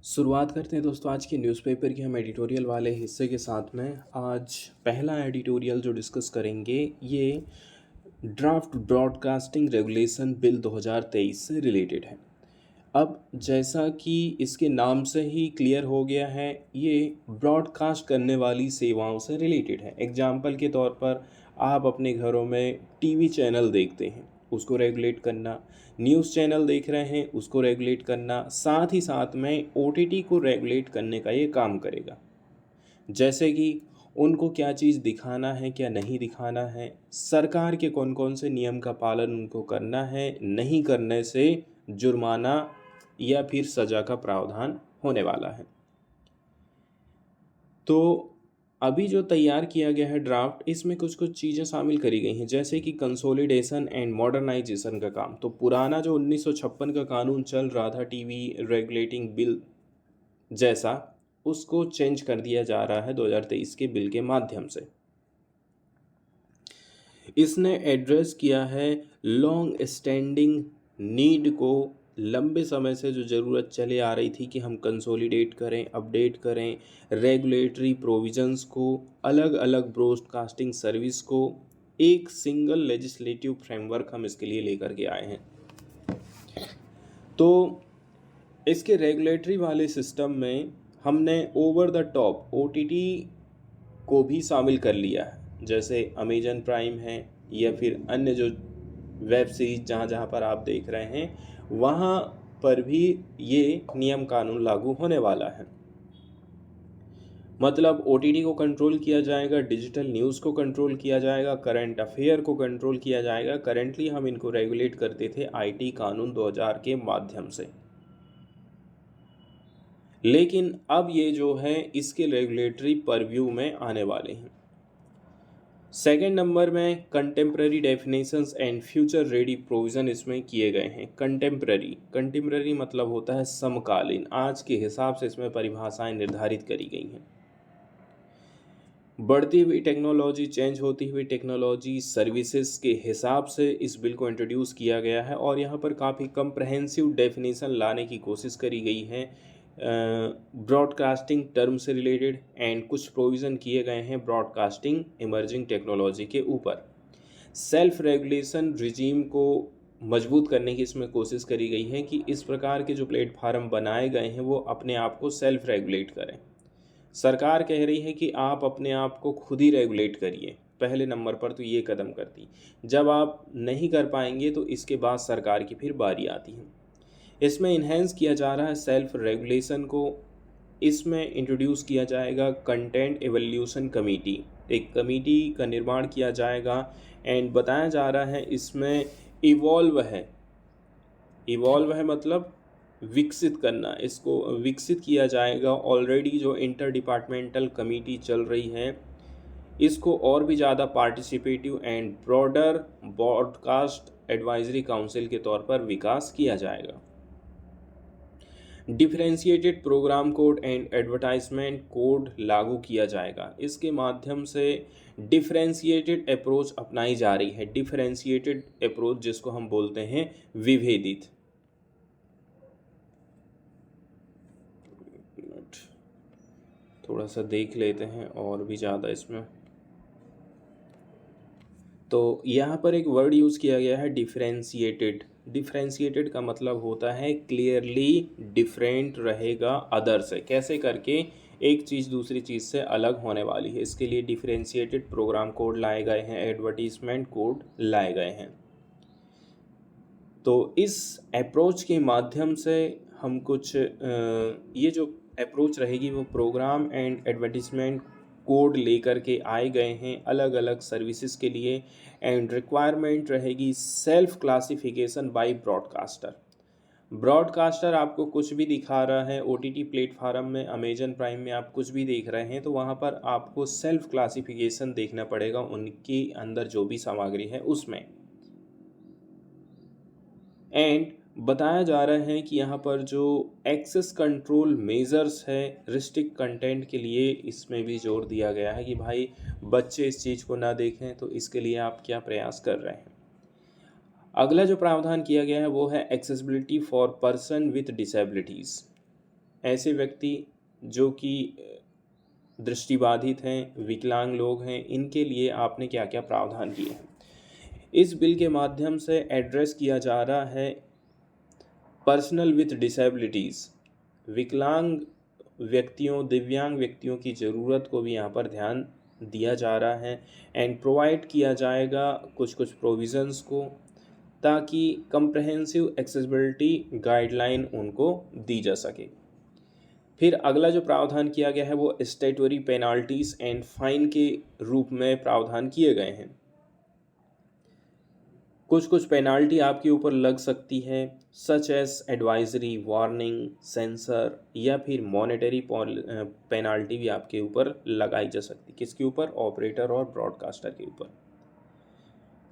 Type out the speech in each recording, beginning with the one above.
शुरुआत करते हैं दोस्तों आज के न्यूज़पेपर के हम एडिटोरियल वाले हिस्से के साथ में। आज पहला एडिटोरियल जो डिस्कस करेंगे ये ड्राफ्ट ब्रॉडकास्टिंग रेगुलेशन बिल 2023 से रिलेटेड है। अब जैसा कि इसके नाम से ही क्लियर हो गया है, ये ब्रॉडकास्ट करने वाली सेवाओं से रिलेटेड है। एग्जाम्पल के तौर पर आप अपने घरों में टीवी चैनल देखते हैं, उसको रेगुलेट करना, न्यूज़ चैनल देख रहे हैं उसको रेगुलेट करना, साथ ही साथ में ओटीटी को रेगुलेट करने का ये काम करेगा। जैसे कि उनको क्या चीज़ दिखाना है क्या नहीं दिखाना है, सरकार के कौन कौन से नियम का पालन उनको करना है, नहीं करने से जुर्माना या फिर सज़ा का प्रावधान होने वाला है। तो अभी जो तैयार किया गया है ड्राफ्ट, इसमें कुछ कुछ चीज़ें शामिल करी गई हैं, जैसे कि कंसोलिडेशन एंड मॉडर्नाइजेशन का काम। तो पुराना जो 1956 का कानून चल रहा था टीवी रेगुलेटिंग बिल जैसा, उसको चेंज कर दिया जा रहा है 2023 के बिल के माध्यम से। इसने एड्रेस किया है लॉन्ग स्टैंडिंग नीड को, लंबे समय से जो ज़रूरत चले आ रही थी कि हम कंसोलिडेट करें, अपडेट करें रेगुलेटरी प्रोविजंस को, अलग अलग ब्रॉडकास्टिंग सर्विस को, एक सिंगल लेजिस्लेटिव फ्रेमवर्क हम इसके लिए लेकर के आए हैं। तो इसके रेगुलेटरी वाले सिस्टम में हमने ओवर द टॉप ओटीटी को भी शामिल कर लिया है, जैसे अमेजन प्राइम है या फिर अन्य जो वेब सीरीज जहाँ जहाँ पर आप देख रहे हैं वहाँ पर भी ये नियम कानून लागू होने वाला है। मतलब ओटीटी को कंट्रोल किया जाएगा, डिजिटल न्यूज़ को कंट्रोल किया जाएगा, करंट अफेयर को कंट्रोल किया जाएगा। करेंटली हम इनको रेगुलेट करते थे आईटी कानून 2000 के माध्यम से, लेकिन अब ये जो है इसके रेगुलेटरी परव्यू में आने वाले हैं। सेकेंड नंबर में contemporary definitions and future ready provision इसमें किए गए हैं। कंटेम्प्रेरी मतलब होता है समकालीन, आज के हिसाब से इसमें परिभाषाएं निर्धारित करी गई हैं। बढ़ती हुई टेक्नोलॉजी, चेंज होती हुई टेक्नोलॉजी, सर्विसेज के हिसाब से इस बिल को इंट्रोड्यूस किया गया है और यहाँ पर काफ़ी कम्प्रहेंसिव डेफिनेशन लाने की कोशिश करी गई है ब्रॉडकास्टिंग टर्म से रिलेटेड, एंड कुछ प्रोविज़न किए गए हैं ब्रॉडकास्टिंग इमर्जिंग टेक्नोलॉजी के ऊपर। सेल्फ रेगुलेशन रिजीम को मजबूत करने की इसमें कोशिश करी गई है कि इस प्रकार के जो प्लेटफार्म बनाए गए हैं वो अपने आप को सेल्फ रेगुलेट करें। सरकार कह रही है कि आप अपने आप को खुद ही रेगुलेट करिए, पहले नंबर पर तो ये कदम करती। जब आप नहीं कर पाएंगे तो इसके बाद सरकार की फिर बारी आती है। इसमें इन्हेंस किया जा रहा है सेल्फ रेगुलेशन को। इसमें इंट्रोड्यूस किया जाएगा कंटेंट एवोल्यूशन कमेटी, एक कमेटी का निर्माण किया जाएगा एंड बताया जा रहा है इसमें इवॉल्व है मतलब विकसित करना, इसको विकसित किया जाएगा। ऑलरेडी जो इंटर डिपार्टमेंटल कमेटी चल रही है इसको और भी ज़्यादा participative and broader broadcast advisory council के तौर पर विकास किया जाएगा। Differentiated programme code and advertisement code लागू किया जाएगा। इसके माध्यम से डिफरेंशिएटेड अप्रोच अपनाई जा रही है। डिफरेंशिएटेड अप्रोच जिसको हम बोलते हैं विभेदित। थोड़ा सा देख लेते हैं और भी ज़्यादा इसमें। तो यहाँ पर एक वर्ड यूज़ किया गया है डिफरेंशिएटेड। डिफरेंशिएटेड का मतलब होता है क्लियरली डिफरेंट रहेगा अदर से, कैसे करके एक चीज़ दूसरी चीज़ से अलग होने वाली है। इसके लिए डिफरेंशिएटेड प्रोग्राम कोड लाए गए हैं, एडवर्टीजमेंट कोड लाए गए हैं। तो इस अप्रोच के माध्यम से हम कुछ ये जो अप्रोच रहेगी वो प्रोग्राम एंड एडवर्टीजमेंट कोड लेकर के आए गए हैं अलग अलग सर्विसेज के लिए। एंड रिक्वायरमेंट रहेगी सेल्फ क्लासिफिकेशन बाय ब्रॉडकास्टर आपको कुछ भी दिखा रहा है ओटीटी प्लेटफार्म में, अमेजन प्राइम में आप कुछ भी देख रहे हैं तो वहाँ पर आपको सेल्फ क्लासिफिकेशन देखना पड़ेगा उनके अंदर जो भी सामग्री है उसमें। एंड बताया जा रहा है कि यहाँ पर जो एक्सेस कंट्रोल मेजर्स है रिस्ट्रिक्ट कंटेंट के लिए, इसमें भी जोर दिया गया है कि भाई बच्चे इस चीज़ को ना देखें, तो इसके लिए आप क्या प्रयास कर रहे हैं। अगला जो प्रावधान किया गया है वो है accessibility for person with disabilities. ऐसे व्यक्ति जो कि दृष्टिबाधित हैं, विकलांग लोग हैं, इनके लिए आपने क्या क्या प्रावधान किए हैं। इस बिल के माध्यम से एड्रेस किया जा रहा है पर्सनल विथ डिसेबिलिटीज़, विकलांग व्यक्तियों, दिव्यांग व्यक्तियों की ज़रूरत को भी यहाँ पर ध्यान दिया जा रहा है एंड प्रोवाइड किया जाएगा कुछ कुछ प्रोविज़न्स को, ताकि कंप्रहेंसिव एक्सेसिबिलिटी गाइडलाइन उनको दी जा सके। फिर अगला जो प्रावधान किया गया है वो स्टेटरी पेनाल्टीज एंड फाइन के रूप में प्रावधान किए गए हैं। कुछ कुछ पेनाल्टी आपके ऊपर लग सकती है, such as advisory, warning, censor या फिर मॉनेटरी पेनाल्टी भी आपके ऊपर लगाई जा सकती है। किसके ऊपर? ऑपरेटर और ब्रॉडकास्टर के ऊपर।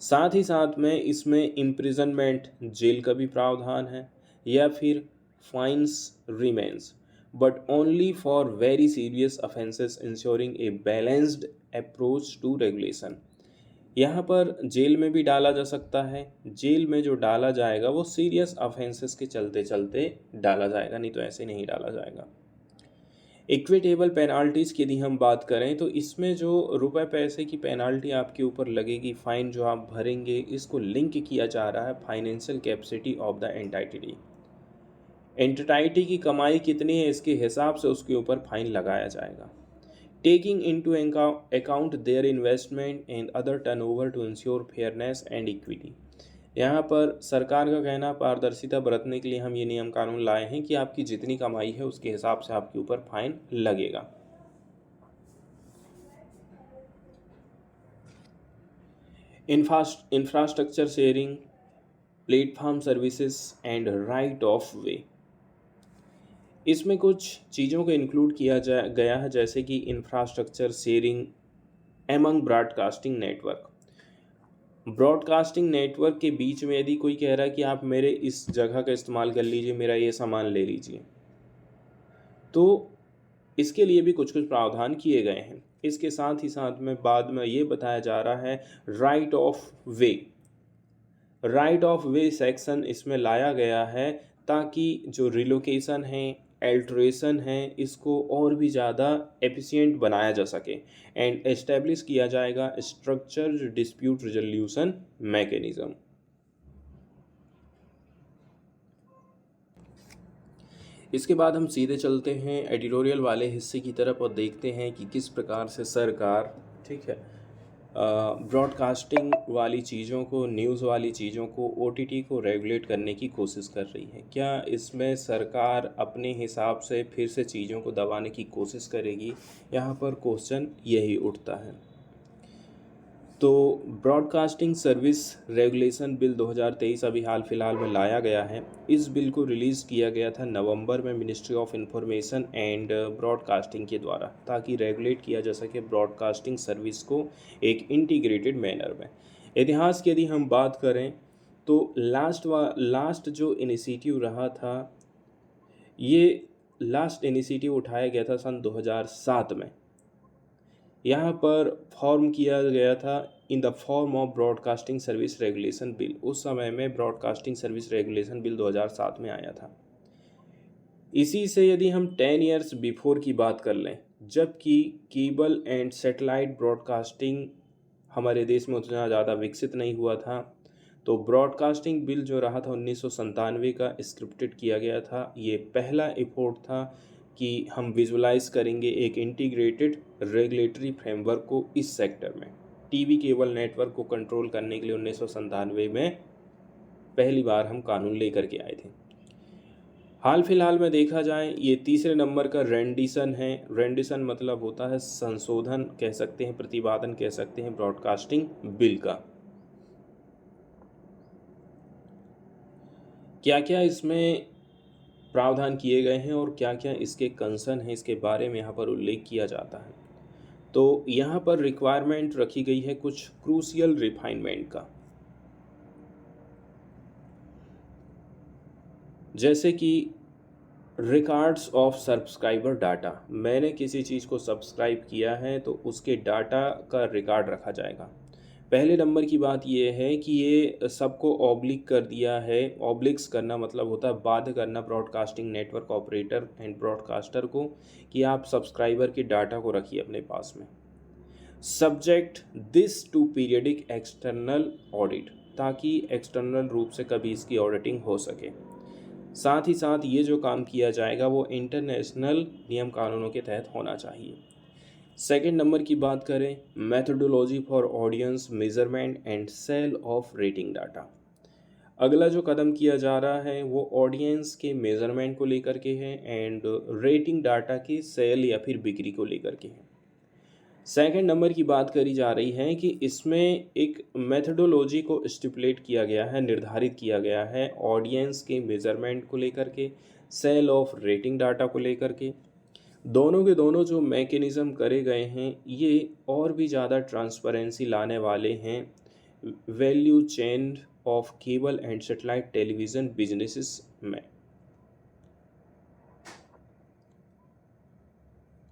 साथ ही साथ में इसमें इम्प्रिजनमेंट, जेल का भी प्रावधान है, या फिर fines remains, but only for very serious offences ensuring a balanced approach to regulation. यहाँ पर जेल में भी डाला जा सकता है। जेल में जो डाला जाएगा वो सीरियस ऑफेंसेस के चलते चलते डाला जाएगा, नहीं तो ऐसे नहीं डाला जाएगा। इक्विटेबल पेनाल्टीज़ की यदि हम बात करें तो इसमें जो रुपए पैसे की पेनाल्टी आपके ऊपर लगेगी, फ़ाइन जो आप भरेंगे, इसको लिंक किया जा रहा है financial capacity of the entity. Entity की कमाई कितनी है इसके हिसाब से उसके ऊपर फाइन लगाया जाएगा। Taking into account their investment and other turnover to ensure fairness and equity. यहाँ पर सरकार का कहना, पारदर्शिता बरतने के लिए हम ये नियम कानून लाए हैं कि आपकी जितनी कमाई है उसके हिसाब से आपके ऊपर फाइन लगेगा। Infrastructure sharing, platform services and right of वे, इसमें कुछ चीज़ों को इंक्लूड किया गया है, जैसे कि infrastructure sharing among broadcasting network. Broadcasting network के बीच में यदि कोई कह रहा है कि आप मेरे इस जगह का इस्तेमाल कर लीजिए, मेरा ये सामान ले लीजिए, तो इसके लिए भी कुछ कुछ प्रावधान किए गए हैं। इसके साथ ही साथ में बाद में ये बताया जा रहा है right of way. Right of way section इसमें लाया गया है ताकि जो रिलोकेशन है, एल्ट्रेशन है, इसको और भी ज़्यादा एफिशिएंट बनाया जा सके एंड एस्टेब्लिश किया जाएगा स्ट्रक्चर्ड डिस्प्यूट रिजोल्यूशन मैकेनिज्म। इसके बाद हम सीधे चलते हैं एडिटोरियल वाले हिस्से की तरफ और देखते हैं कि किस प्रकार से सरकार, ठीक है, ब्रॉडकास्टिंग वाली चीज़ों को, न्यूज़ वाली चीज़ों को, ओटीटी को रेगुलेट करने की कोशिश कर रही है। क्या इसमें सरकार अपने हिसाब से फिर से चीज़ों को दबाने की कोशिश करेगी? यहाँ पर क्वेश्चन यही उठता है। तो ब्रॉडकास्टिंग सर्विस रेगुलेशन बिल 2023 अभी हाल फिलहाल में लाया गया है। इस बिल को रिलीज़ किया गया था नवंबर में ministry of information and broadcasting के द्वारा, ताकि रेगुलेट किया जा सके ब्रॉडकास्टिंग सर्विस को एक इंटीग्रेटेड मैनर में। इतिहास की यदि हम बात करें तो लास्ट जो इनिशिएटिव रहा था, ये लास्ट इनिशिएटिव उठाया गया था सन 2007 में। यहाँ पर फॉर्म किया गया था in the form of broadcasting service regulation bill. उस समय में ब्रॉडकास्टिंग सर्विस रेगुलेशन बिल 2007 में आया था। इसी से यदि हम 10 ईयर्स बिफोर की बात कर लें, जबकि केबल एंड सैटेलाइट ब्रॉडकास्टिंग हमारे देश में उतना ज़्यादा विकसित नहीं हुआ था, तो ब्रॉडकास्टिंग बिल जो रहा था 1997 का स्क्रिप्टेड किया गया था। ये पहला एफर्ट था कि हम विजुलाइज करेंगे एक इंटीग्रेटेड रेगुलेटरी फ्रेमवर्क को इस सेक्टर में। टीवी केबल नेटवर्क को कंट्रोल करने के लिए 1997 में पहली बार हम कानून लेकर के आए थे। हाल फिलहाल में देखा जाए, ये तीसरे नंबर का रेंडिशन है। रेंडिशन मतलब होता है संशोधन कह सकते हैं, प्रतिपादन कह सकते हैं ब्रॉडकास्टिंग बिल का। क्या क्या इसमें प्रावधान किए गए हैं और क्या क्या इसके कंसर्न हैं, इसके बारे में यहाँ पर उल्लेख किया जाता है। तो यहाँ पर रिक्वायरमेंट रखी गई है कुछ क्रूशियल रिफाइनमेंट का, जैसे कि रिकॉर्ड्स ऑफ सब्सक्राइबर डाटा। मैंने किसी चीज़ को सब्सक्राइब किया है तो उसके डाटा का रिकॉर्ड रखा जाएगा। पहले नंबर की बात ये है कि ये सबको ऑब्लिक कर दिया है। ऑब्लिक्स करना मतलब होता है बाध्य करना broadcasting network operator and broadcaster को कि आप सब्सक्राइबर के डाटा को रखिए अपने पास में। Subject this to periodic external audit, ताकि एक्सटर्नल रूप से कभी इसकी ऑडिटिंग हो सके। साथ ही साथ ये जो काम किया जाएगा वो इंटरनेशनल नियम कानूनों के तहत होना चाहिए। सेकेंड नंबर की बात करें, methodology for audience measurement and sale of rating data. अगला जो कदम किया जा रहा है वो ऑडियंस के मेजरमेंट को लेकर के है एंड रेटिंग डाटा की सेल या फिर बिक्री को लेकर के है। सेकंड नंबर की बात करी जा रही है कि इसमें एक मेथोडोलॉजी को स्टिपुलेट किया गया है, निर्धारित किया गया है ऑडियंस के मेजरमेंट को लेकर के, सेल ऑफ रेटिंग डाटा को लेकर के। दोनों के दोनों जो मैकेनिज़्म करे गए हैं ये और भी ज़्यादा ट्रांसपेरेंसी लाने वाले हैं value chain of cable and satellite television businesses में।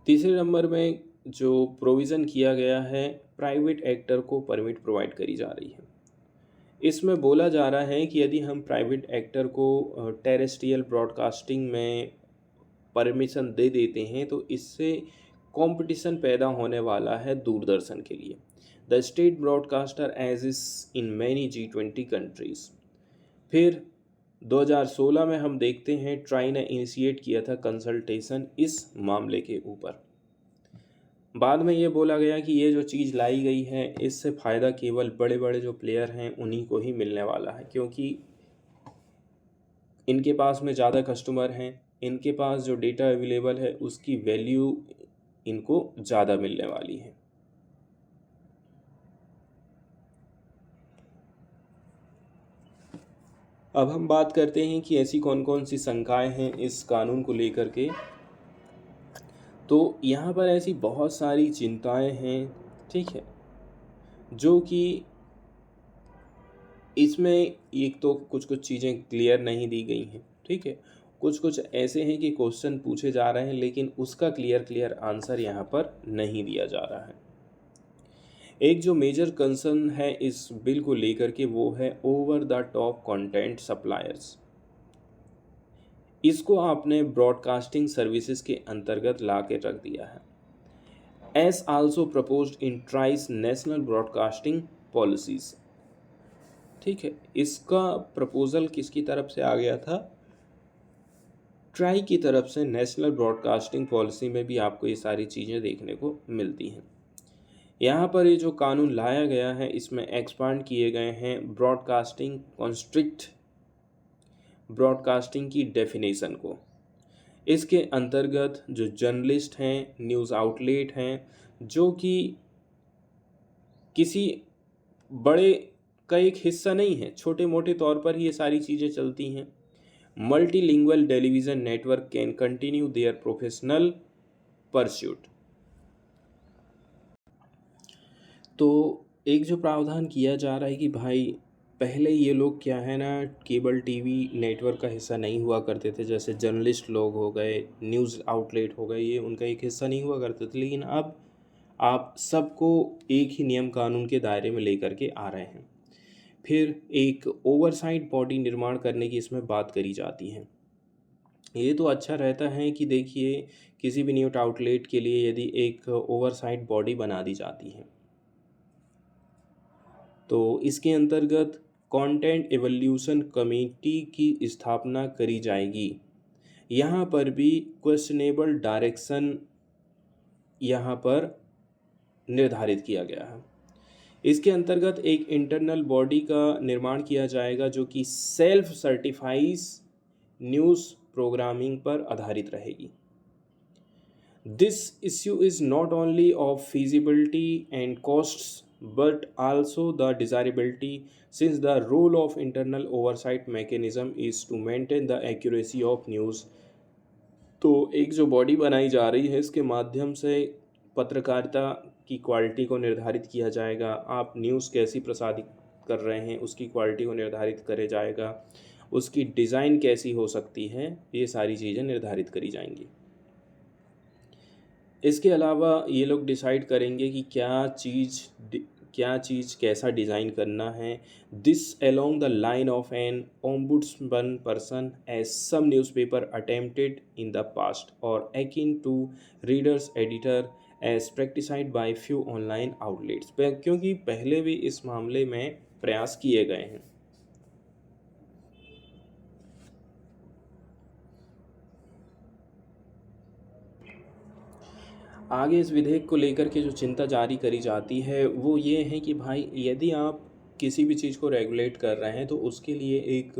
तीसरे नंबर में जो प्रोविज़न किया गया है, प्राइवेट एक्टर को परमिट प्रोवाइड करी जा रही है। इसमें बोला जा रहा है कि यदि हम प्राइवेट एक्टर को टेरेस्ट्रियल ब्रॉडकास्टिंग में परमिशन दे देते हैं तो इससे कंपटीशन पैदा होने वाला है दूरदर्शन के लिए। The state broadcaster as is in many G20 countries. फिर 2016 में हम देखते हैं ट्राई ने इनिशिएट किया था कंसल्टेशन इस मामले के ऊपर। बाद में ये बोला गया कि ये जो चीज़ लाई गई है इससे फ़ायदा केवल बड़े बड़े जो प्लेयर हैं उन्हीं को ही मिलने वाला है, क्योंकि इनके पास में ज़्यादा कस्टमर हैं, इनके पास जो डेटा अवेलेबल है उसकी वैल्यू इनको ज़्यादा मिलने वाली है। अब हम बात करते हैं कि ऐसी कौन कौन सी शंकाएं हैं इस कानून को लेकर के। तो यहाँ पर ऐसी बहुत सारी चिंताएं हैं, ठीक है, जो कि इसमें एक तो कुछ कुछ चीज़ें क्लियर नहीं दी गई हैं, ठीक है, कुछ कुछ ऐसे हैं कि क्वेश्चन पूछे जा रहे हैं लेकिन उसका क्लियर आंसर यहाँ पर नहीं दिया जा रहा है। एक जो मेजर कंसर्न है इस बिल को लेकर के वो है over the top content suppliers. इसको आपने ब्रॉडकास्टिंग सर्विसेज के अंतर्गत ला के रख दिया है। एस आल्सो प्रपोज्ड इन ट्राइस नेशनल ब्रॉडकास्टिंग पॉलिसीज, ठीक है, इसका प्रपोजल किसकी तरफ से आ गया था? ट्राई की तरफ से। नेशनल ब्रॉडकास्टिंग पॉलिसी में भी आपको ये सारी चीज़ें देखने को मिलती हैं। यहाँ पर ये जो कानून लाया गया है इसमें एक्सपांड किए गए हैं ब्रॉडकास्टिंग कॉन्स्ट्रिक्ट ब्रॉडकास्टिंग की डेफिनेशन को। इसके अंतर्गत जो जर्नलिस्ट हैं, न्यूज़ आउटलेट हैं, जो कि किसी बड़े का एक हिस्सा नहीं है, छोटे मोटे तौर पर ही ये सारी चीज़ें चलती हैं। Multilingual television network can continue their professional pursuit. तो एक जो प्रावधान किया जा रहा है कि भाई पहले ये लोग क्या है ना केबल टीवी नेटवर्क का हिस्सा नहीं हुआ करते थे, जैसे जर्नलिस्ट लोग हो गए, न्यूज़ आउटलेट हो गए, ये उनका एक हिस्सा नहीं हुआ करते थे, लेकिन अब आप सबको एक ही नियम कानून के दायरे में लेकर के आ रहे हैं। फिर एक ओवरसाइट बॉडी निर्माण करने की इसमें बात करी जाती है। ये तो अच्छा रहता है कि देखिए किसी भी न्यूज़ आउटलेट के लिए यदि एक ओवरसाइट बॉडी बना दी जाती है तो इसके अंतर्गत कंटेंट एवोल्यूशन कमेटी की स्थापना करी जाएगी। यहाँ पर भी क्वेश्चनेबल डायरेक्शन यहाँ पर निर्धारित किया गया है। इसके अंतर्गत एक इंटरनल बॉडी का निर्माण किया जाएगा जो कि सेल्फ सर्टिफाइज न्यूज़ प्रोग्रामिंग पर आधारित रहेगी। This issue is not only of feasibility and costs but also the desirability, since the role of internal oversight mechanism is to maintain the accuracy of news। तो एक जो body बनाई जा रही है इसके माध्यम से पत्रकारिता की क्वालिटी को निर्धारित किया जाएगा। आप न्यूज़ कैसी प्रसारित कर रहे हैं उसकी क्वालिटी को निर्धारित करे जाएगा, उसकी डिज़ाइन कैसी हो सकती है, ये सारी चीज़ें निर्धारित करी जाएंगी। इसके अलावा ये लोग डिसाइड करेंगे कि क्या चीज़ क्या चीज़ कैसा डिज़ाइन करना है। This along the line of an ombudsman person as some newspaper attempted in the past और akin to readers editor as practised by few online outlets, क्योंकि पहले भी इस मामले में प्रयास किए गए हैं। आगे इस विधेयक को लेकर के जो चिंता जारी करी जाती है वो ये है कि भाई यदि आप किसी भी चीज़ को रेगुलेट कर रहे हैं तो उसके लिए एक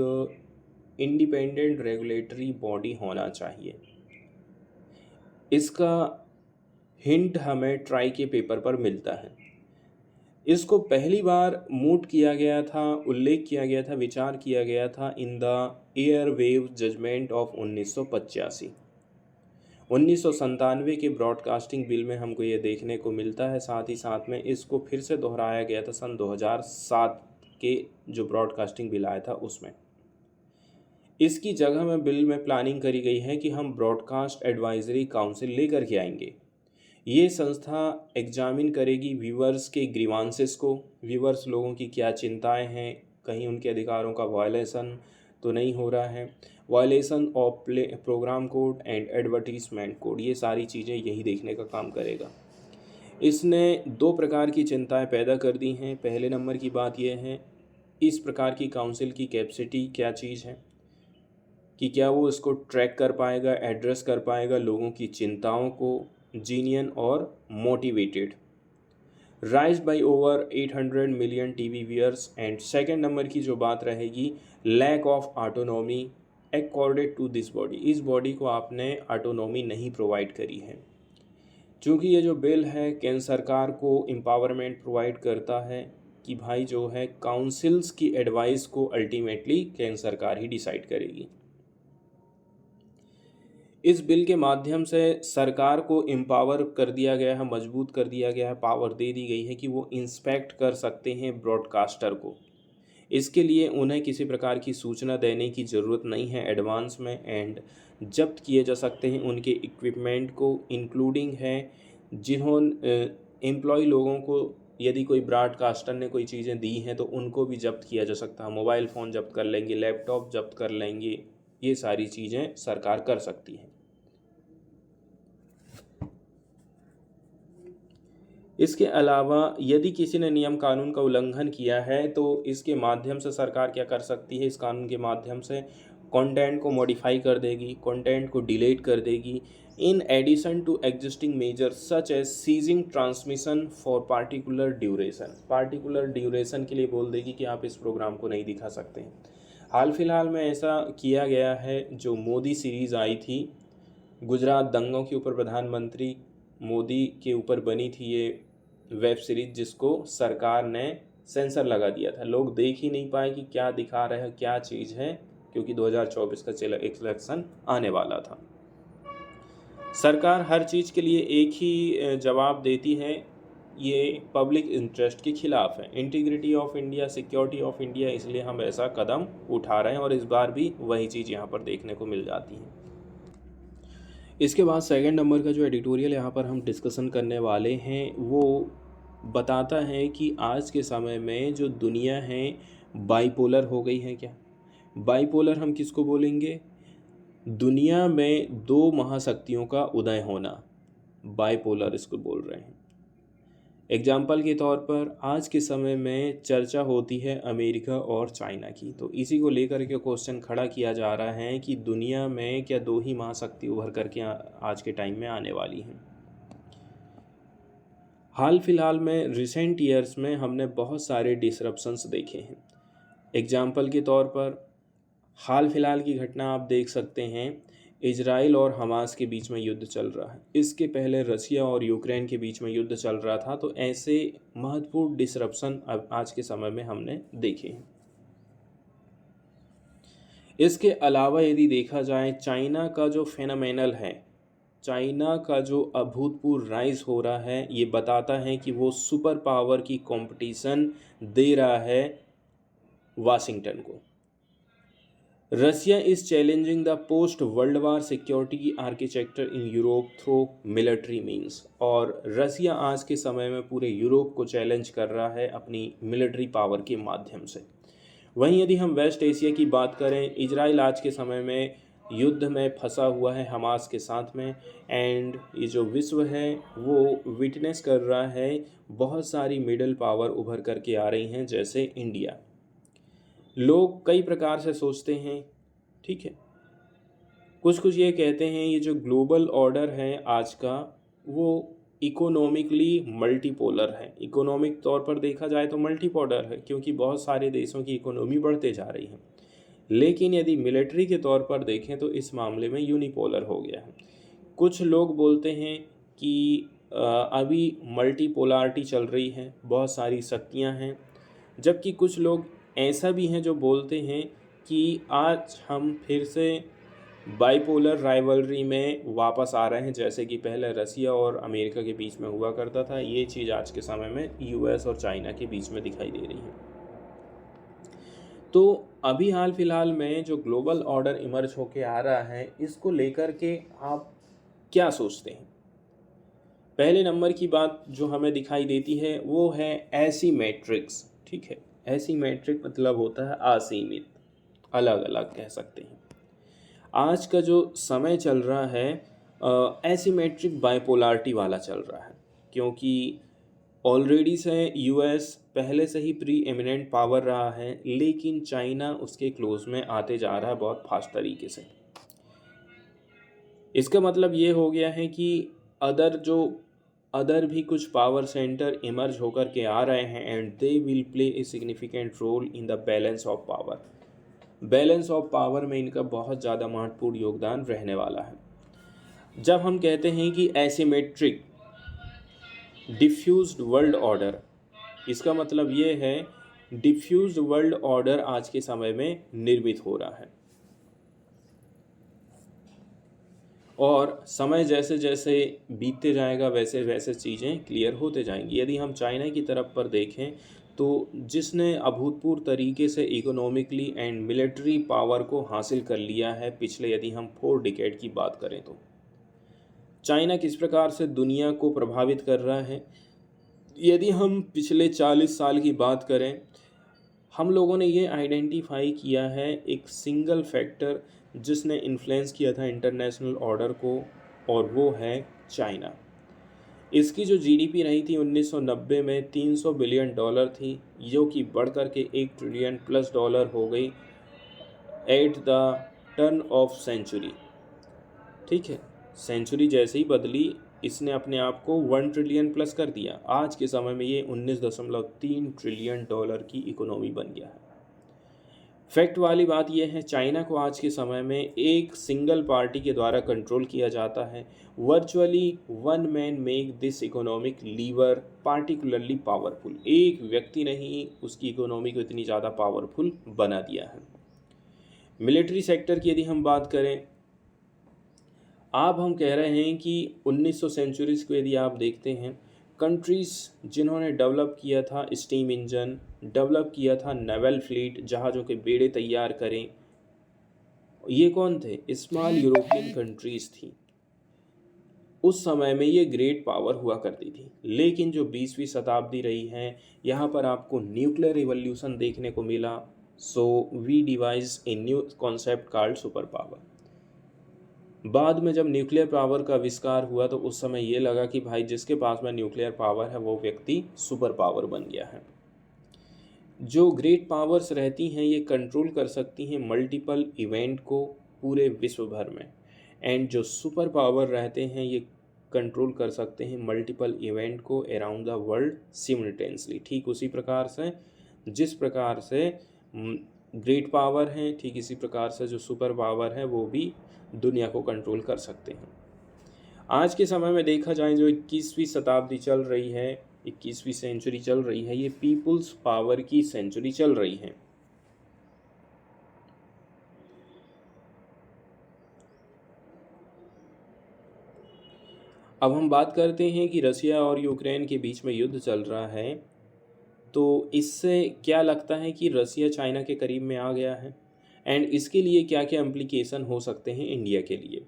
इंडिपेंडेंट रेगुलेटरी बॉडी होना चाहिए। इसका हिंट हमें ट्राई के पेपर पर मिलता है। इसको पहली बार मूट किया गया था, उल्लेख किया गया था, विचार किया गया था in the airwave judgment of 1985। 1997 के ब्रॉडकास्टिंग बिल में हमको ये देखने को मिलता है। साथ ही साथ में इसको फिर से दोहराया गया था सन 2007 के जो ब्रॉडकास्टिंग बिल आया था उसमें। इसकी जगह में बिल में प्लानिंग करी गई है कि हम ब्रॉडकास्ट एडवाइजरी काउंसिल लेकर के आएंगे। ये संस्था एग्जामिन करेगी व्यूअर्स के ग्रीवांसेस को, व्यूअर्स लोगों की क्या चिंताएं हैं, कहीं उनके अधिकारों का वायलेशन तो नहीं हो रहा है, violation of programme code and advertisement code, ये सारी चीज़ें यही देखने का काम करेगा। इसने दो प्रकार की चिंताएं पैदा कर दी हैं। पहले नंबर की बात यह है इस प्रकार की काउंसिल की कैपेसिटी क्या चीज़ है कि क्या वो इसको ट्रैक कर पाएगा, एड्रेस कर पाएगा लोगों की चिंताओं को, जीनियन और motivated, raise by over 800 million TV viewers. And second number की जो बात रहेगी lack of autonomy accorded to this body, इस बॉडी को आपने ऑटोनॉमी नहीं प्रोवाइड करी है। चूँकि ये जो बिल है केंद्र सरकार को एम्पावरमेंट प्रोवाइड करता है कि भाई जो है काउंसिल्स की एडवाइस को अल्टीमेटली केंद्र सरकार ही डिसाइड करेगी। इस बिल के माध्यम से सरकार को एम्पावर कर दिया गया है, मजबूत कर दिया गया है, पावर दे दी गई है कि वो इंस्पेक्ट कर सकते हैं ब्रॉडकास्टर को। इसके लिए उन्हें किसी प्रकार की सूचना देने की ज़रूरत नहीं है एडवांस में, एंड जब्त किए जा सकते हैं उनके इक्विपमेंट को, इंक्लूडिंग है जिन्होंने एम्प्लॉय लोगों को यदि कोई ब्रॉडकास्टर ने कोई चीज़ें दी हैं तो उनको भी जब्त किया जा सकता है। मोबाइल फ़ोन जब्त कर लेंगे, लैपटॉप जब्त कर लेंगे, ये सारी चीज़ें सरकार कर सकती है। इसके अलावा यदि किसी ने नियम कानून का उल्लंघन किया है तो इसके माध्यम से सरकार क्या कर सकती है, इस कानून के माध्यम से कंटेंट को मॉडिफाई कर देगी, कंटेंट को डिलीट कर देगी, in addition to existing measures such as seizing transmission for particular duration, particular duration के लिए बोल देगी कि आप इस प्रोग्राम को नहीं दिखा सकते हैं। हाल फिलहाल में ऐसा किया गया है, जो मोदी सीरीज़ आई थी गुजरात दंगों के ऊपर, प्रधानमंत्री मोदी के ऊपर बनी थी ये वेब सीरीज, जिसको सरकार ने सेंसर लगा दिया था। लोग देख ही नहीं पाए कि क्या दिखा रहे हैं, क्या चीज़ है, क्योंकि 2024 का इलेक्शन आने वाला था। सरकार हर चीज़ के लिए एक ही जवाब देती है, ये पब्लिक इंटरेस्ट के खिलाफ है, integrity of India, security of India, इसलिए हम ऐसा कदम उठा रहे हैं और इस बार भी वही चीज़ यहाँ पर देखने को मिल जाती है। इसके बाद सेकंड नंबर का जो एडिटोरियल यहाँ पर हम डिस्कशन करने वाले हैं वो बताता है कि आज के समय में जो दुनिया है बाइपोलर हो गई है। क्या बाइपोलर हम किसको बोलेंगे? दुनिया में दो महाशक्तियों का उदय होना, बाइपोलर इसको बोल रहे हैं। एग्जाम्पल के तौर पर आज के समय में चर्चा होती है अमेरिका और चाइना की, तो इसी को लेकर के क्वेश्चन खड़ा किया जा रहा है कि दुनिया में क्या दो ही महाशक्ति उभर करके आज के टाइम में आने वाली हैं। हाल फिलहाल में रिसेंट ईयर्स में हमने बहुत सारे डिसरप्शंस देखे हैं। एग्जाम्पल के तौर पर हाल फिलहाल की घटना आप देख सकते हैं, इजराइल और हमास के बीच में युद्ध चल रहा है। इसके पहले रसिया और यूक्रेन के बीच में युद्ध चल रहा था। तो ऐसे महत्वपूर्ण डिसरप्शन अब आज के समय में हमने देखे हैं। इसके अलावा यदि देखा जाए चाइना का जो फेनोमेनल है, चाइना का जो अभूतपूर्व राइज हो रहा है, ये बताता है कि वो सुपर पावर की कंपटीशन दे रहा है वाशिंगटन को। Russia is challenging the post world war security architecture in Europe through military means. और रसिया आज के समय में पूरे यूरोप को चैलेंज कर रहा है अपनी मिलिट्री पावर के माध्यम से। वहीं यदि हम वेस्ट एशिया की बात करें, इजराइल आज के समय में युद्ध में फंसा हुआ है हमास के साथ में। एंड ये जो विश्व है वो विटनेस कर रहा है, बहुत सारी मिडल पावर उभर करके आ रही हैं जैसे इंडिया। लोग कई प्रकार से सोचते हैं, ठीक है। कुछ ये कहते हैं ये जो ग्लोबल ऑर्डर है आज का वो इकोनॉमिकली मल्टीपोलर है। इकोनॉमिक तौर पर देखा जाए तो मल्टीपोलर है क्योंकि बहुत सारे देशों की इकोनॉमी बढ़ते जा रही है। लेकिन यदि मिलिट्री के तौर पर देखें तो इस मामले में यूनिपोलर हो गया है। कुछ लोग बोलते हैं कि अभी मल्टीपोलारिटी चल रही है, बहुत सारी शक्तियां हैं। जबकि कुछ लोग ऐसा भी हैं जो बोलते हैं कि आज हम फिर से बाइपोलर राइवलरी में वापस आ रहे हैं, जैसे कि पहले रसिया और अमेरिका के बीच में हुआ करता था। ये चीज़ आज के समय में यूएस और चाइना के बीच में दिखाई दे रही है। तो अभी हाल फिलहाल में जो ग्लोबल ऑर्डर इमर्ज होके आ रहा है, इसको लेकर के आप क्या सोचते हैं? पहले नंबर की बात जो हमें दिखाई देती है वो है एसीमेट्रिक्स, ठीक है। एसीमेट्रिक मतलब होता है असीमित, अलग अलग कह सकते हैं। आज का जो समय चल रहा है एसीमेट्रिक बाइपोलारिटी वाला चल रहा है, क्योंकि ऑलरेडी से यूएस पहले से ही प्री एमिनेंट पावर रहा है, लेकिन चाइना उसके क्लोज में आते जा रहा है बहुत फास्ट तरीके से। इसका मतलब ये हो गया है कि अदर भी कुछ पावर सेंटर इमर्ज होकर के आ रहे हैं and they will play a significant role in the balance of power. Balance of power में इनका बहुत ज़्यादा महत्वपूर्ण योगदान रहने वाला है। जब हम कहते हैं कि एसिमेट्रिक डिफ्यूज्ड वर्ल्ड ऑर्डर, इसका मतलब ये है डिफ्यूज्ड वर्ल्ड ऑर्डर आज के समय में निर्मित हो रहा है और समय जैसे जैसे बीतते जाएगा वैसे वैसे चीज़ें क्लियर होते जाएंगी। यदि हम चाइना की तरफ पर देखें तो जिसने अभूतपूर्व तरीके से इकोनॉमिकली एंड मिलिट्री पावर को हासिल कर लिया है पिछले, यदि हम 4 डिकेड की बात करें तो चाइना किस प्रकार से दुनिया को प्रभावित कर रहा है। यदि हम पिछले 40 साल की बात करें, हम लोगों ने ये आइडेंटिफाई किया है एक सिंगल फैक्टर जिसने इन्फ्लुएंस किया था इंटरनेशनल ऑर्डर को, और वो है चाइना। इसकी जो जीडीपी रही थी 1990 में 300 बिलियन डॉलर थी, जो कि बढ़ कर के 1 ट्रिलियन प्लस डॉलर हो गई at the turn of century, ठीक है। सेंचुरी जैसे ही बदली, इसने अपने आप को 1 ट्रिलियन प्लस कर दिया। आज के समय में ये 19.3 ट्रिलियन डॉलर की इकोनॉमी बन गया है। फैक्ट वाली बात यह है, चाइना को आज के समय में एक सिंगल पार्टी के द्वारा कंट्रोल किया जाता है। Virtually one man make this economic lever particularly powerful. एक व्यक्ति ने ही उसकी इकोनॉमी को इतनी ज़्यादा पावरफुल बना दिया है। मिलिट्री सेक्टर की यदि हम बात करें, अब हम कह रहे हैं कि 1900 सेंचुरीज को यदि आप देखते हैं, कंट्रीज़ जिन्होंने डेवलप किया था स्टीम इंजन, डेवलप किया था नेवल फ्लीट, जहाज़ों के बेड़े तैयार करें, ये कौन थे? स्मॉल यूरोपियन कंट्रीज़ थी। उस समय में ये ग्रेट पावर हुआ करती थी। लेकिन जो 20वीं शताब्दी रही है, यहाँ पर आपको न्यूक्लियर रिवॉल्यूशन देखने को मिला। So we devise a new concept called super power. बाद में जब न्यूक्लियर पावर का आविष्कार हुआ तो उस समय ये लगा कि भाई जिसके पास में न्यूक्लियर पावर है वो व्यक्ति सुपर पावर बन गया है। जो ग्रेट पावर्स रहती हैं ये कंट्रोल कर सकती हैं मल्टीपल इवेंट को पूरे विश्व भर में, एंड जो सुपर पावर रहते हैं ये कंट्रोल कर सकते हैं मल्टीपल इवेंट को अराउंड द वर्ल्ड सिमल्टेनियसली। ठीक उसी प्रकार से जिस प्रकार से ग्रेट पावर है, ठीक इसी प्रकार से जो सुपर पावर है वो भी दुनिया को कंट्रोल कर सकते हैं। आज के समय में देखा जाए जो 21वीं शताब्दी चल रही है, 21वीं सेंचुरी चल रही है, ये पीपुल्स पावर की सेंचुरी चल रही है। अब हम बात करते हैं कि रसिया और यूक्रेन के बीच में युद्ध चल रहा है, तो इससे क्या लगता है कि रसिया चाइना के करीब में आ गया है? एंड इसके लिए क्या क्या इम्प्लीकेशन हो सकते हैं इंडिया के लिए।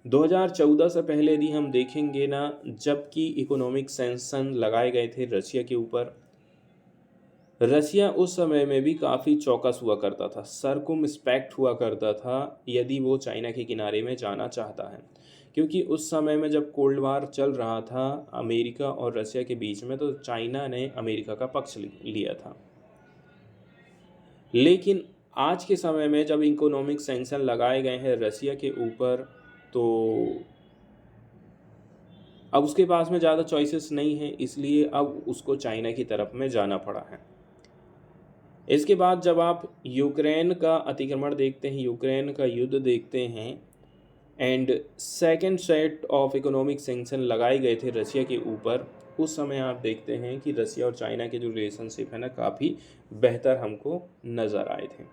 2014 से पहले यदि हम देखेंगे ना, जबकि इकोनॉमिक सैंक्शन लगाए गए थे रशिया के ऊपर, रसिया उस समय में भी काफ़ी चौकस हुआ करता था, सरकुमस्पेक्ट हुआ करता था यदि वो चाइना के किनारे में जाना चाहता है, क्योंकि उस समय में जब कोल्ड वार चल रहा था अमेरिका और रसिया के बीच में, तो चाइना ने अमेरिका का पक्ष लिया था। लेकिन आज के समय में जब इकोनॉमिक सैंक्शन लगाए गए हैं रसिया के ऊपर, तो अब उसके पास में ज़्यादा चॉइसेस नहीं है, इसलिए अब उसको चाइना की तरफ में जाना पड़ा है। इसके बाद जब आप यूक्रेन का अतिक्रमण देखते हैं, यूक्रेन का युद्ध देखते हैं, and second set of economic sanction लगाए गए थे रसिया के ऊपर, उस समय आप देखते हैं कि रसिया और चाइना के जो रिलेशनशिप है ना, काफ़ी बेहतर हमको नज़र आए थे।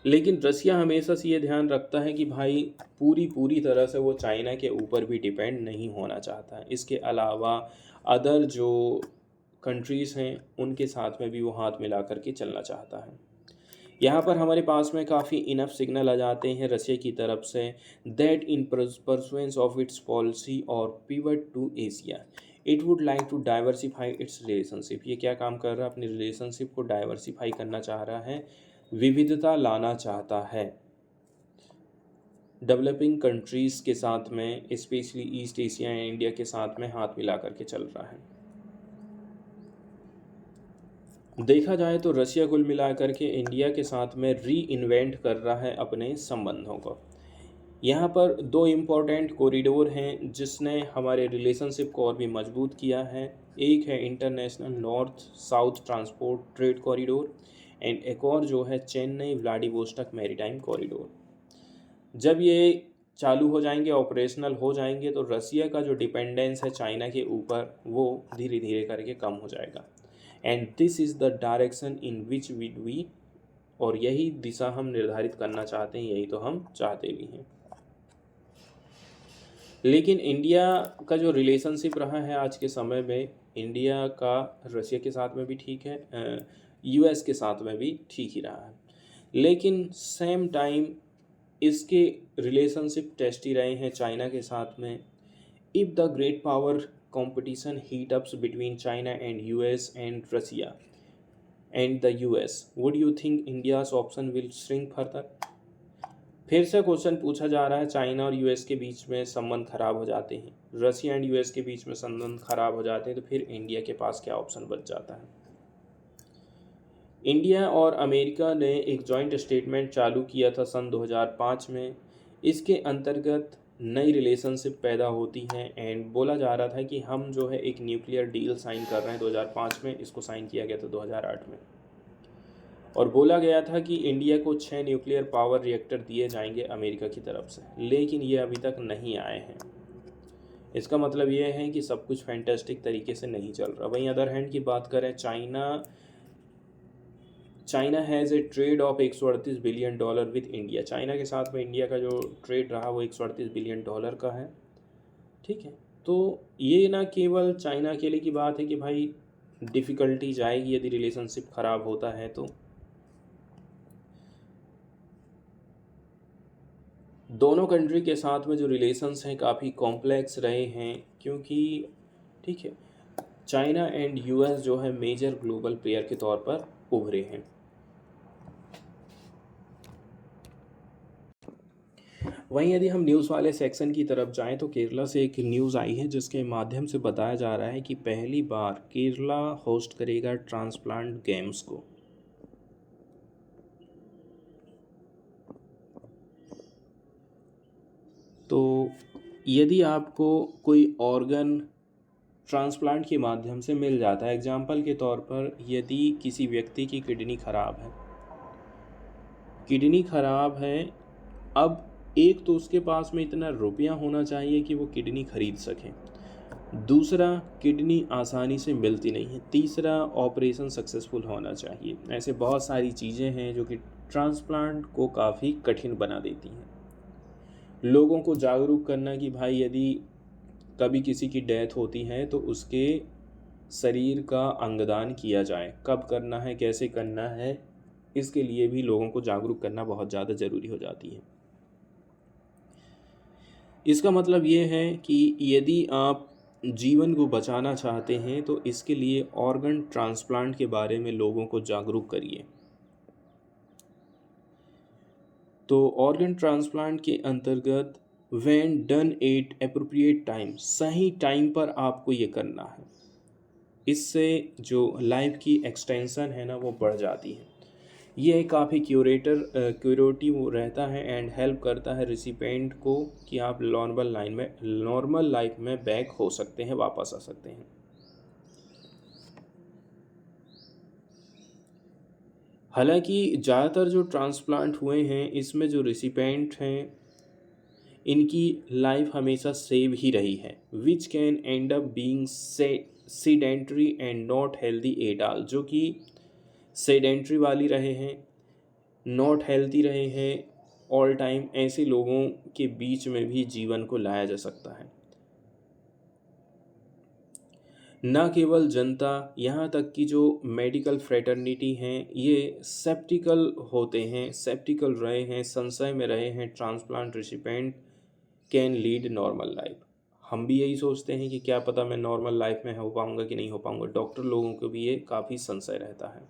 लेकिन रसिया हमेशा से ये ध्यान रखता है कि भाई पूरी तरह से वो चाइना के ऊपर भी डिपेंड नहीं होना चाहता है। इसके अलावा अदर जो कंट्रीज़ हैं उनके साथ में भी वो हाथ मिला करके चलना चाहता है। यहाँ पर हमारे पास में काफ़ी इनफ सिग्नल आ जाते हैं रसिया की तरफ से, that in pursuance of its policy और pivot to Asia it would like to diversify its relationship. ये क्या काम कर रहा है, अपनी रिलेशनशिप को डाइवर्सिफाई करना चाह रहा है, विविधता लाना चाहता है डेवलपिंग कंट्रीज़ के साथ में, specially east Asia and India के साथ में हाथ मिला करके चल रहा है। देखा जाए तो रसिया कुल मिलाकर के इंडिया के साथ में री इन्वेंट कर रहा है अपने संबंधों को। यहाँ पर दो इम्पोर्टेंट कॉरिडोर हैं जिसने हमारे रिलेशनशिप को और भी मजबूत किया है। एक है international north south transport trade corridor, and एक और जो है चेन्नई व्लादिवोस्टोक मैरीटाइम कॉरिडोर। जब ये चालू हो जाएंगे, ऑपरेशनल हो जाएंगे, तो रसिया का जो डिपेंडेंस है चाइना के ऊपर वो धीरे धीरे करके कम हो जाएगा। And this is the direction in which we और यही दिशा हम निर्धारित करना चाहते हैं, यही तो हम चाहते भी हैं। लेकिन इंडिया का जो रिलेशनशिप रहा है आज के समय में, इंडिया का रसिया के साथ में भी ठीक है, यूएस के साथ में भी ठीक ही रहा है, लेकिन सेम टाइम इसके रिलेशनशिप टेस्ट ही रहे हैं चाइना के साथ में। If the great power competition heat ups between China and US and Russia and the US, would you think India's option will shrink further? फिर से क्वेश्चन पूछा जा रहा है, चाइना और यूएस के बीच में संबंध खराब हो जाते हैं, रसिया एंड यूएस के बीच में संबंध खराब हो जाते हैं, तो फिर इंडिया के पास क्या ऑप्शन बच जाता है। इंडिया और अमेरिका ने एक जॉइंट स्टेटमेंट चालू किया था सन 2005 में। इसके अंतर्गत नई रिलेशनशिप पैदा होती है, एंड बोला जा रहा था कि हम जो है एक न्यूक्लियर डील साइन कर रहे हैं 2005 में। इसको साइन किया गया था 2008 में, और बोला गया था कि इंडिया को 6 न्यूक्लियर पावर रिएक्टर दिए जाएंगे अमेरिका की तरफ से, लेकिन ये अभी तक नहीं आए हैं। इसका मतलब ये है कि सब कुछ फैंटास्टिक तरीके से नहीं चल रहा। वहीं अदर हैंड की बात करें, China has a trade off $138 billion with India. China के साथ में इंडिया का जो ट्रेड रहा वो $138 बिलियन का है, ठीक है। तो ये ना केवल चाइना के लिए की बात है कि भाई डिफ़िकल्टी जाएगी यदि रिलेशनशिप ख़राब होता है तो। दोनों कंट्री के साथ में जो रिलेशंस हैं काफ़ी कॉम्प्लेक्स रहे हैं, क्योंकि ठीक है चाइना एंड यूएस जो है मेजर ग्लोबल प्लेयर के तौर पर उभरे हैं। वहीं यदि हम न्यूज़ वाले सेक्शन की तरफ जाएं तो केरला से एक न्यूज़ आई है जिसके माध्यम से बताया जा रहा है कि पहली बार केरला होस्ट करेगा ट्रांसप्लांट गेम्स को। तो यदि आपको कोई ऑर्गन ट्रांसप्लांट के माध्यम से मिल जाता है, एग्जाम्पल के तौर पर यदि किसी व्यक्ति की किडनी खराब है, अब एक तो उसके पास में इतना रुपया होना चाहिए कि वो किडनी खरीद सकें, दूसरा किडनी आसानी से मिलती नहीं है, तीसरा ऑपरेशन सक्सेसफुल होना चाहिए। ऐसे बहुत सारी चीज़ें हैं जो कि ट्रांसप्लांट को काफ़ी कठिन बना देती हैं। लोगों को जागरूक करना कि भाई यदि कभी किसी की डेथ होती है तो उसके शरीर का अंगदान किया जाए, कब करना है, कैसे करना है, इसके लिए भी लोगों को जागरूक करना बहुत ज़्यादा ज़रूरी हो जाती है। इसका मतलब ये है कि यदि आप जीवन को बचाना चाहते हैं तो इसके लिए ऑर्गन ट्रांसप्लांट के बारे में लोगों को जागरूक करिए। तो ऑर्गन ट्रांसप्लांट के अंतर्गत when done at appropriate time, सही टाइम पर आपको ये करना है। इससे जो लाइफ की एक्सटेंशन है ना वो बढ़ जाती है। ये काफ़ी क्यूरेटिव रहता है एंड हेल्प करता है रिसिपेंट को कि आप नॉर्मल लाइफ में बैक हो सकते हैं, वापस आ सकते हैं। हालांकि ज़्यादातर जो ट्रांसप्लांट हुए हैं इसमें जो रिसिपेंट हैं इनकी लाइफ हमेशा सेव ही रही है, which can and up being sedentary and not healthy at all, जो कि सेडेंट्री वाली रहे हैं, नॉट हेल्दी रहे हैं ऑल टाइम। ऐसे लोगों के बीच में भी जीवन को लाया जा सकता है। न केवल जनता, यहाँ तक कि जो मेडिकल फ्रेटर्निटी हैं ये सेप्टिकल रहे हैं, संशय में रहे हैं transplant recipient can lead normal life. हम भी यही सोचते हैं कि क्या पता मैं नॉर्मल लाइफ में हो पाऊँगा कि नहीं हो पाऊँगा। डॉक्टर लोगों को भी ये काफ़ी संशय रहता है।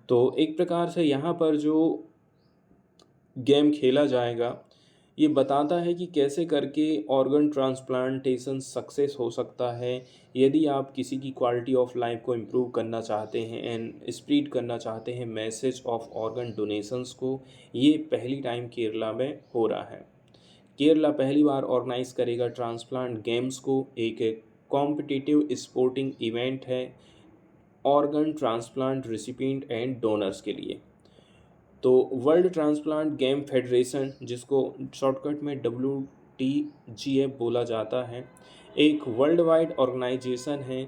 तो एक प्रकार से यहाँ पर जो गेम खेला जाएगा ये बताता है कि कैसे करके ऑर्गन ट्रांसप्लांटेशन सक्सेस हो सकता है। यदि आप किसी की क्वालिटी ऑफ लाइफ को इम्प्रूव करना चाहते हैं एंड स्प्रेड करना चाहते हैं मैसेज ऑफ ऑर्गन डोनेशंस को, ये पहली टाइम केरला में हो रहा है। केरला पहली बार ऑर्गेनाइज करेगा ट्रांसप्लांट गेम्स को। एक कॉम्पिटिटिव स्पोर्टिंग इवेंट है organ transplant recipient and donors के लिए। तो वर्ल्ड ट्रांसप्लांट गेम फेडरेशन, जिसको शॉर्टकट में WTGF बोला जाता है, एक वर्ल्ड वाइड ऑर्गेनाइजेशन है।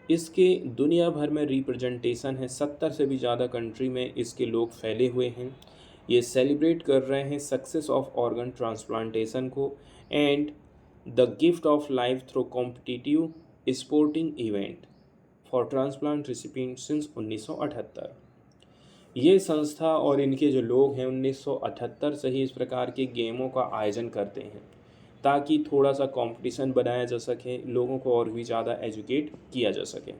इसके दुनिया भर में रिप्रेजेंटेशन है, 70 से भी ज़्यादा कंट्री में इसके लोग फैले हुए हैं। ये सेलिब्रेट कर रहे हैं सक्सेस ऑफ ऑर्गन ट्रांसप्लांटेशन को and the gift of life through competitive sporting event for transplant recipient since 1978। ये संस्था और इनके जो लोग हैं 1978 से ही इस प्रकार के गेमों का आयोजन करते हैं ताकि थोड़ा सा कंपटीशन बनाया जा सके, लोगों को और भी ज़्यादा एजुकेट किया जा सके।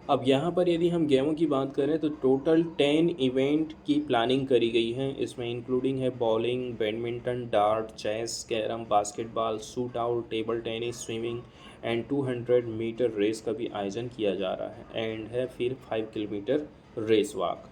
अब यहाँ पर यदि हम गेमों की बात करें तो टोटल 10 इवेंट की प्लानिंग करी गई है। इसमें इंक्लूडिंग है bowling, badminton, dart, chess, carrom, basketball, shoot out, table tennis, swimming and 200 metre race का भी आयोजन किया जा रहा है एंड है फिर 5 किलोमीटर रेस वॉक।